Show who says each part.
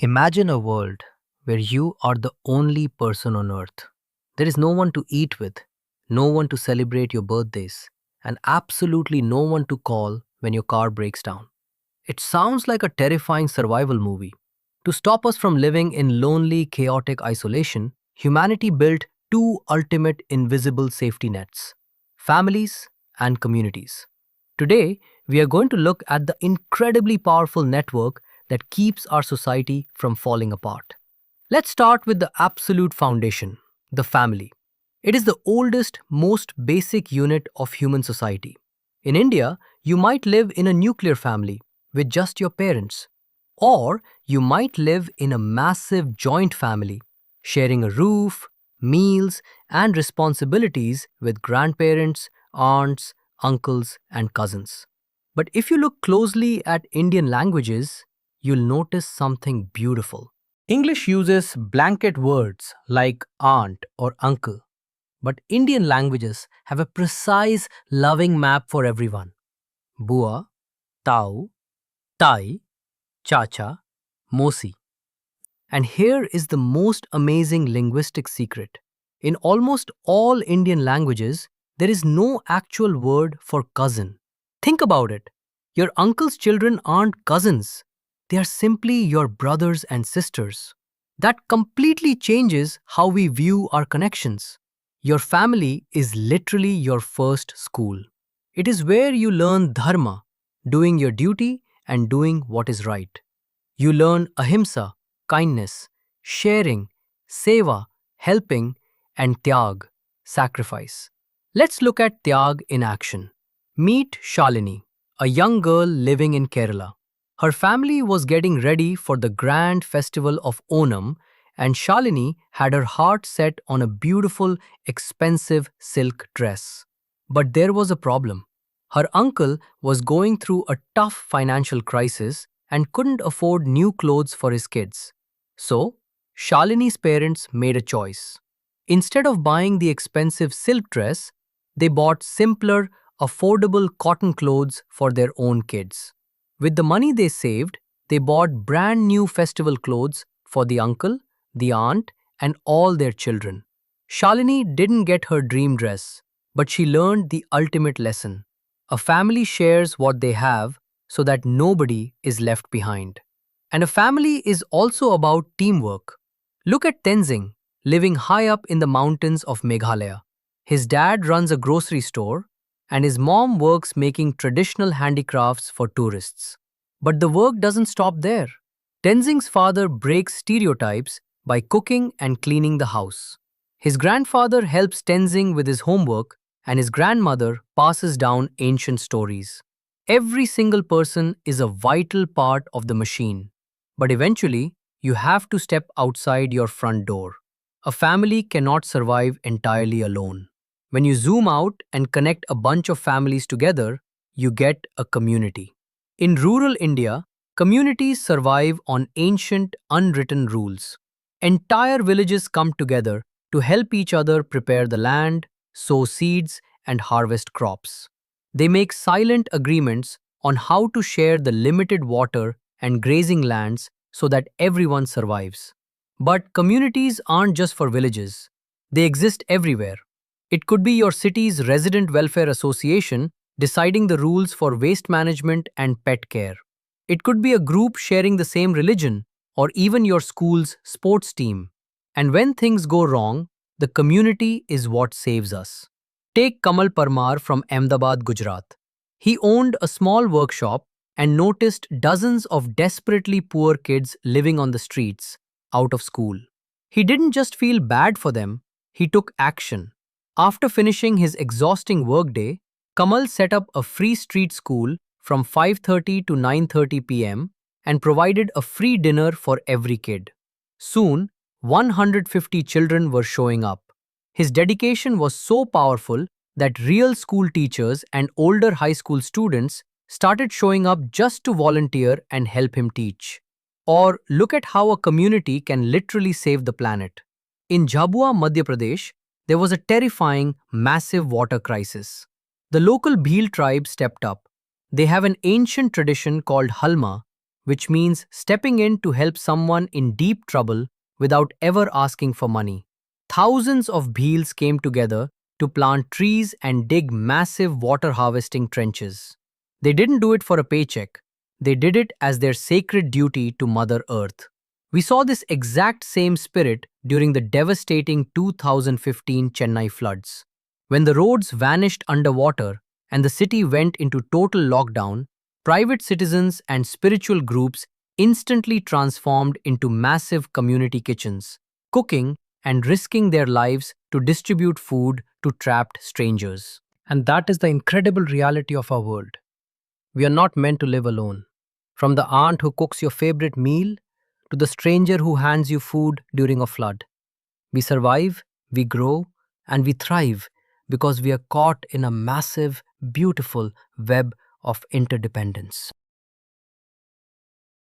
Speaker 1: Imagine a world where you are the only person on earth. There is no one to eat with, no one to celebrate your birthdays, and absolutely no one to call when your car breaks down. It sounds like a terrifying survival movie. To stop us from living in lonely, chaotic isolation, humanity built two ultimate invisible safety nets: families and communities. Today, we are going to look at the incredibly powerful network that keeps our society from falling apart. Let's start with the absolute foundation: the family. It is the oldest, most basic unit of human society. In India, you might live in a nuclear family with just your parents, or you might live in a massive joint family, sharing a roof, meals, and responsibilities with grandparents, aunts, uncles, and cousins. But if you look closely at Indian languages, you'll notice something beautiful. English uses blanket words like aunt or uncle, but Indian languages have a precise, loving map for everyone: Bua, Tau, Tai, Chacha, Mosi. And here is the most amazing linguistic secret. In almost all Indian languages, there is no actual word for cousin. Think about it. Your uncle's children aren't cousins, they are simply your brothers and sisters. That completely changes how we view our connections. Your family is literally your first school. It is where you learn dharma, doing your duty and doing what is right. You learn ahimsa, kindness, sharing, seva, helping, and tyag, sacrifice. Let's look at tyag in action. Meet Shalini, a young girl living in Kerala. Her family was getting ready for the grand festival of Onam, and Shalini had her heart set on a beautiful, expensive silk dress. But there was a problem. Her uncle was going through a tough financial crisis and couldn't afford new clothes for his kids. So, Shalini's parents made a choice. Instead of buying the expensive silk dress, they bought simpler, affordable cotton clothes for their own kids. With the money they saved, they bought brand new festival clothes for the uncle, the aunt, and all their children. Shalini didn't get her dream dress, but she learned the ultimate lesson. A family shares what they have so that nobody is left behind. And a family is also about teamwork. Look at Tenzing, living high up in the mountains of Meghalaya. His dad runs a grocery store, and his mom works making traditional handicrafts for tourists. But the work doesn't stop there. Tenzing's father breaks stereotypes by cooking and cleaning the house. His grandfather helps Tenzing with his homework, and his grandmother passes down ancient stories. Every single person is a vital part of the machine. But eventually, you have to step outside your front door. A family cannot survive entirely alone. When you zoom out and connect a bunch of families together, you get a community. In rural India, communities survive on ancient, unwritten rules. Entire villages come together to help each other prepare the land, sow seeds, and harvest crops. They make silent agreements on how to share the limited water and grazing lands so that everyone survives. But communities aren't just for villages, they exist everywhere. It could be your city's resident welfare association deciding the rules for waste management and pet care. It could be a group sharing the same religion, or even your school's sports team. And when things go wrong, the community is what saves us. Take Kamal Parmar from Ahmedabad, Gujarat. He owned a small workshop and noticed dozens of desperately poor kids living on the streets, out of school. He didn't just feel bad for them, he took action. After finishing his exhausting workday, Kamal set up a free street school from 5:30 to 9:30 p.m. and provided a free dinner for every kid. Soon, 150 children were showing up. His dedication was so powerful that real school teachers and older high school students started showing up just to volunteer and help him teach. Or look at how a community can literally save the planet. In Jhabua, Madhya Pradesh, there was a terrifying, massive water crisis. The local Bhil tribe stepped up. They have an ancient tradition called Halma, which means stepping in to help someone in deep trouble without ever asking for money. Thousands of Bhils came together to plant trees and dig massive water harvesting trenches. They didn't do it for a paycheck, they did it as their sacred duty to Mother Earth. We saw this exact same spirit during the devastating 2015 Chennai floods. When the roads vanished underwater and the city went into total lockdown, private citizens and spiritual groups instantly transformed into massive community kitchens, cooking and risking their lives to distribute food to trapped strangers. And that is the incredible reality of our world. We are not meant to live alone. From the aunt who cooks your favorite meal to the stranger who hands you food during a flood. We survive, we grow, and we thrive because we are caught in a massive, beautiful web of interdependence.